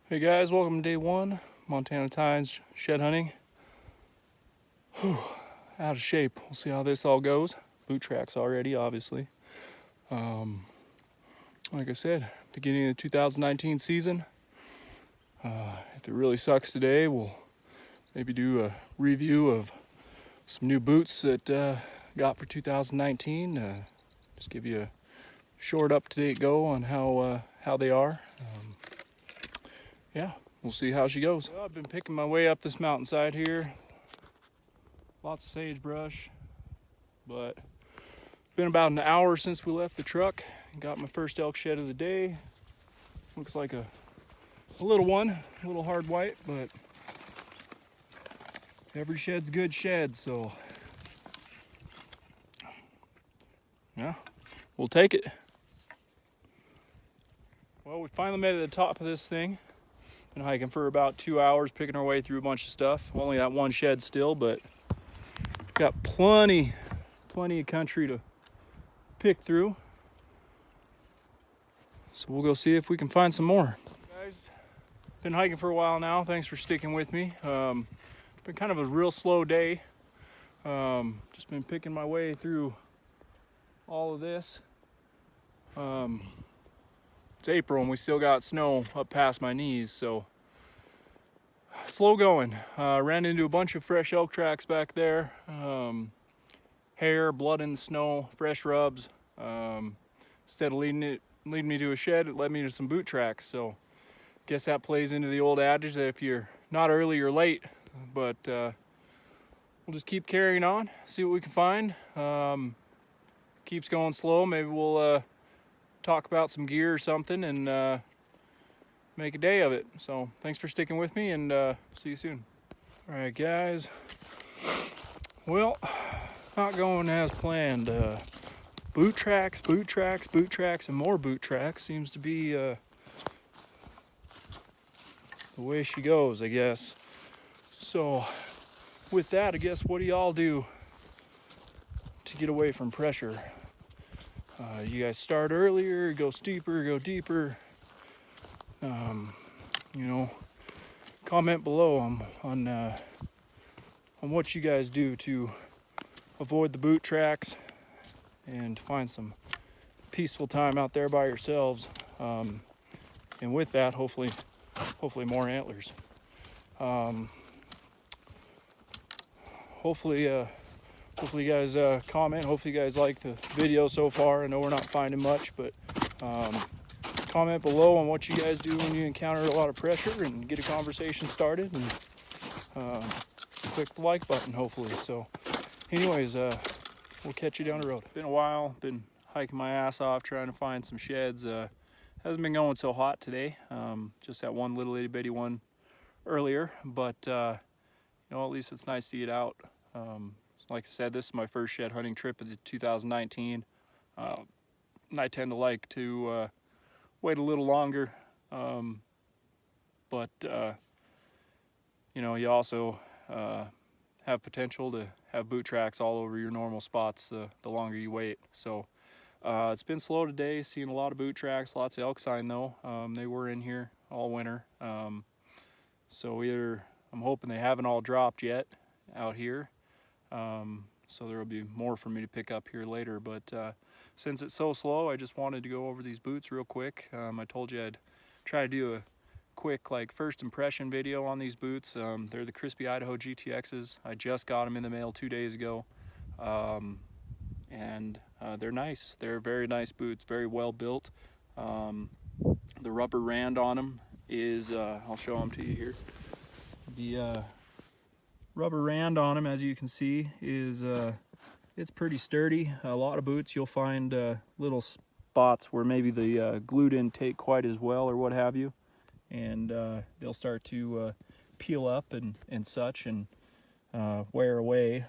Hey guys, welcome to day one, Montana Times shed hunting. Whew, out of shape. We'll see how this all goes. Boot tracks already, obviously. Like I said, beginning of the 2019 season. If it really sucks today, we'll maybe do a review of some new boots that got for 2019. Just give you a short up-to-date go on how they are. Yeah, we'll see how she goes. Well, I've been picking my way up this mountainside here. Lots of sagebrush, but it's been about an hour since we left the truck and got my first elk shed of the day. Looks like a little one, a little hard white, but every shed's a good shed, so yeah, we'll take it. Well, we finally made it to the top of this thing. Been hiking for about 2 hours, picking our way through a bunch of stuff. Only got one shed still, but got plenty of country to pick through. So we'll go see if we can find some more. Guys, been hiking for a while now. Thanks for sticking with me. Been kind of a real slow day. Just been picking my way through all of this. It's April and we still got snow up past my knees, so slow going. Ran into a bunch of fresh elk tracks back there. Hair, blood in the snow, fresh rubs. Instead of leading me to a shed, it led me to some boot tracks. So guess that plays into the old adage that if you're not early, you're late. But we'll just keep carrying on, see what we can find. Keeps going slow. Maybe we'll talk about some gear or something and make a day of it. So thanks for sticking with me, and see you soon. All right, guys. Well, not going as planned. Boot tracks, and more boot tracks seems to be the way she goes, I guess. So with that, I guess, what do y'all do to get away from pressure? You guys start earlier, go steeper, go deeper. Comment below on what you guys do to avoid the boot tracks and find some peaceful time out there by yourselves. And with that, hopefully more antlers. Hopefully you guys comment. Hopefully you guys like the video so far. I know we're not finding much, but comment below on what you guys do when you encounter a lot of pressure and get a conversation started, and click the like button, hopefully. So anyways, we'll catch you down the road. Been a while, been hiking my ass off trying to find some sheds. Hasn't been going so hot today, just that one little itty bitty one earlier, but at least it's nice to get out. Like I said, this is my first shed hunting trip of the 2019. I tend to like to wait a little longer, but you also have potential to have boot tracks all over your normal spots the longer you wait. So it's been slow today, seeing a lot of boot tracks, lots of elk sign though. They were in here all winter, so either I'm hoping they haven't all dropped yet out here. So there will be more for me to pick up here later, but since it's so slow, I just wanted to go over these boots real quick. I told you I'd try to do a quick first impression video on these boots. They're the Crispi Idaho GTXs. I just got them in the mail 2 days ago, and they're nice. They're very nice boots, very well built. The rubber rand on them is, I'll show them to you here. The rubber rand on them, as you can see, is it's pretty sturdy. A lot of boots you'll find little spots where maybe the glue didn't take quite as well or what have you, and they'll start to peel up and such and wear away.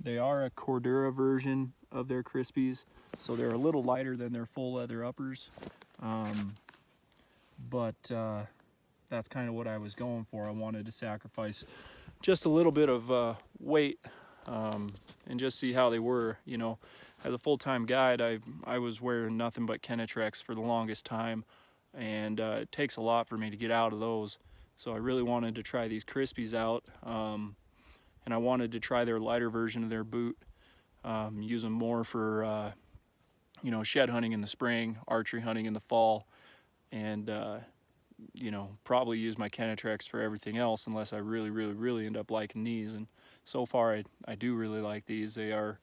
They are a Cordura version of their Crispies, so they're a little lighter than their full leather uppers, but that's kind of what I was going for. I wanted to sacrifice just a little bit of weight and just see how they were. As a full-time guide, I was wearing nothing but Kenetrex for the longest time. and it takes a lot for me to get out of those. So I really wanted to try these Crispis out, and I wanted to try their lighter version of their boot, use them more for you know, shed hunting in the spring, archery hunting in the fall, and you know, probably use my Kenetrex for everything else unless I really end up liking these. And so far I do really like these. They are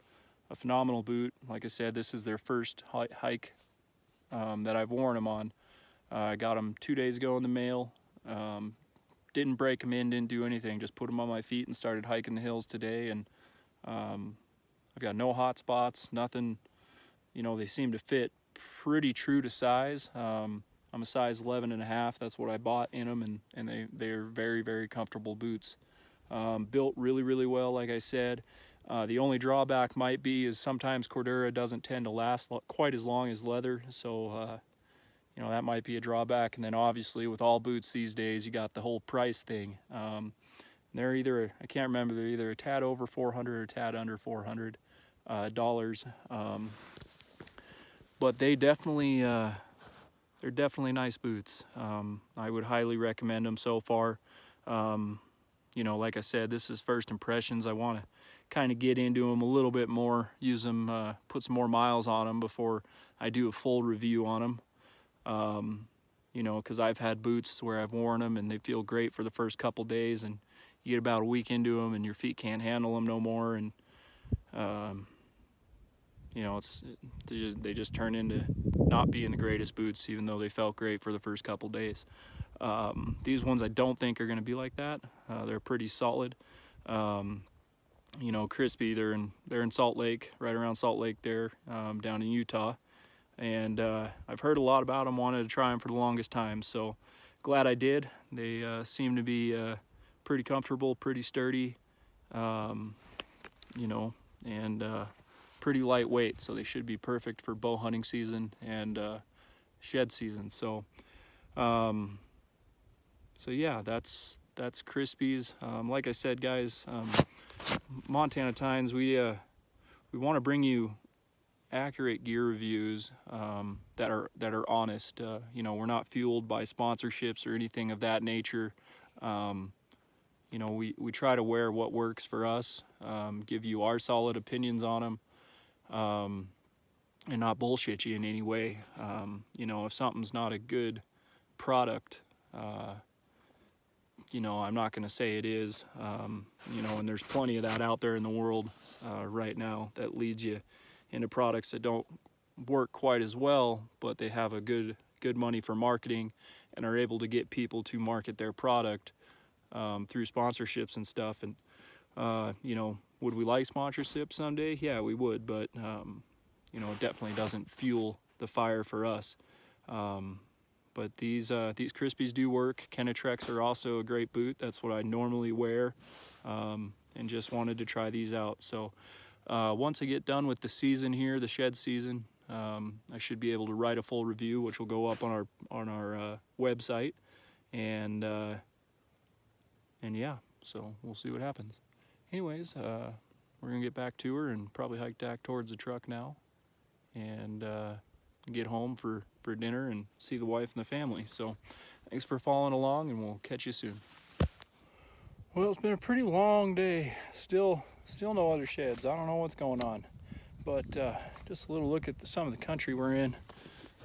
a phenomenal boot. Like I said, this is their first hike that I've worn them on. I got them 2 days ago in the mail. Didn't break them in, didn't do anything, just put them on my feet and started hiking the hills today. And I've got no hot spots, nothing. You know, they seem to fit pretty true to size. I'm a size 11.5. That's what I bought in them, and they're very comfortable boots. Built really well, like I said. The only drawback might be is sometimes Cordura doesn't tend to last quite as long as leather, so you know, that might be a drawback. And then obviously with all boots these days, you got the whole price thing. They're either, I can't remember, they're either a tad over 400 or a tad under 400 dollars. But they definitely, they're definitely nice boots. I would highly recommend them so far. You know, like I said, this is first impressions. I want to kind of get into them a little bit more, use them, put some more miles on them before I do a full review on them. You know, because I've had boots where I've worn them and they feel great for the first couple days, and you get about a week into them and your feet can't handle them no more, and you know, they just turn into not being the greatest boots, even though they felt great for the first couple days. These ones I don't think are going to be like that. They're pretty solid. You know, Crispi, they're in Salt Lake, right around Salt Lake there, down in Utah. And I've heard a lot about them, wanted to try them for the longest time, so glad I did. They seem to be pretty comfortable, pretty sturdy, you know, and pretty lightweight, so they should be perfect for bow hunting season and shed season. So so yeah, that's Crispi's. Like I said, guys, Montana Tines, we want to bring you accurate gear reviews that are honest. You know, we're not fueled by sponsorships or anything of that nature. You know, we try to wear what works for us, give you our solid opinions on them, and not bullshit you in any way. You know, if something's not a good product, you know, I'm not going to say it is. You know, and there's plenty of that out there in the world right now that leads you into products that don't work quite as well, but they have a good money for marketing and are able to get people to market their product through sponsorships and stuff. And you know, would we like sponsorship someday? Yeah, we would, but you know, it definitely doesn't fuel the fire for us. But these Crispis do work. Kenetrex are also a great boot. That's what I normally wear, and just wanted to try these out. So once I get done with the season here, the shed season, I should be able to write a full review, which will go up on our website, and yeah, so we'll see what happens. Anyways, we're gonna get back to her and probably hike back towards the truck now, and get home for dinner and see the wife and the family. So thanks for following along, and we'll catch you soon. Well, it's been a pretty long day. Still no other sheds. I don't know what's going on, but just a little look at some of the country we're in.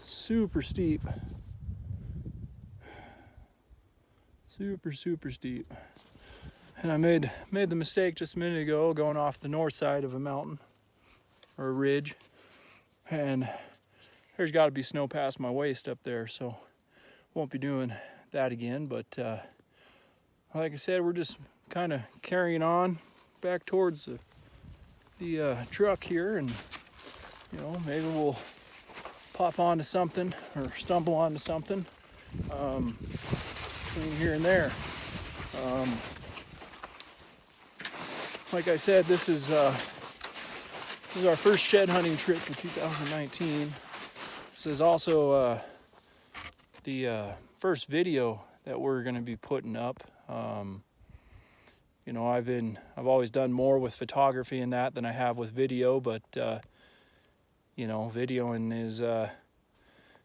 Super steep. Super steep. And I made the mistake just a minute ago going off the north side of a mountain or a ridge, and there's got to be snow past my waist up there, so won't be doing that again. But like I said, we're just kind of carrying on back towards the truck here, and you know, maybe we'll pop onto something or stumble onto something between here and there. Like I said, this is our first shed hunting trip for 2019. This is also the first video that we're going to be putting up. You know, I've always done more with photography and that than I have with video, but you know, videoing is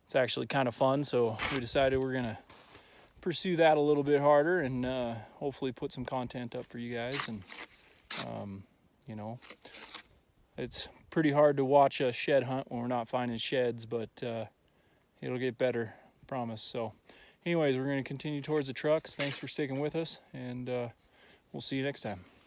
it's actually kind of fun. So we decided we're gonna pursue that a little bit harder and hopefully put some content up for you guys. And you know, it's pretty hard to watch a shed hunt when we're not finding sheds, but it'll get better, promise. So anyways, we're going to continue towards the trucks. Thanks for sticking with us, and we'll see you next time.